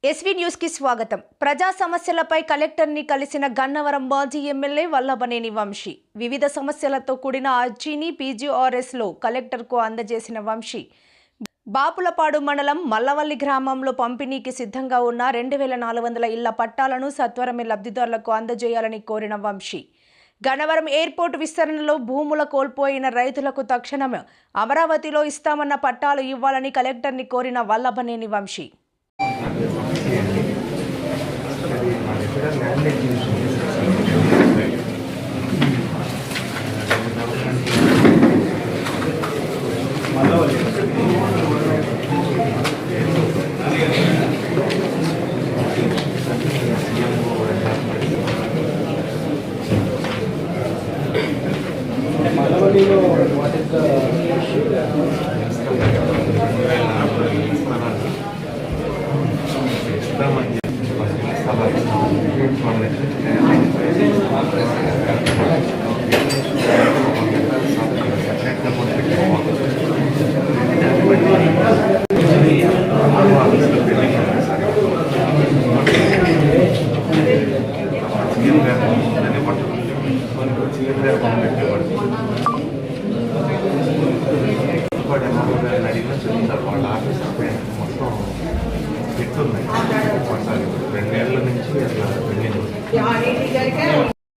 SV news కి స్వాగతం. ప్రజా సమస్యలపై కలెక్టర్ని కలిసిన గన్నవరం మాజీ ఎమ్మెల్యే వల్లభనేని వంశీ వివిధ సమస్యలతో కూడిన అర్జీని పీజీఆర్ఎస్లో కలెక్టర్కు అందజేసిన వంశీ బాపులపాడు మండలం మల్లవల్లి గ్రామంలో పంపిణీకి సిద్ధంగా ఉన్న 2400 ఇళ్ల పట్టాలను సత్వరమే లబ్ధిదారులకు అందజేయాలని కోరిన వంశీ గన్నవరం ఎయిర్పోర్ట్ విస్తరణలో భూముల కోల్పోయిన రైతులకు తక్షణమే అమరావతిలో ఇస్తామన్న పట్టాలు ఇవ్వాలని కలెక్టర్ని కోరిన వల్లభనేని వంశీ వాళ్ళ ఆఫీస్ మొత్తం పెట్టున్నాయి 2 ఏళ్ళ నుంచి అట్లా వెళ్ళింది.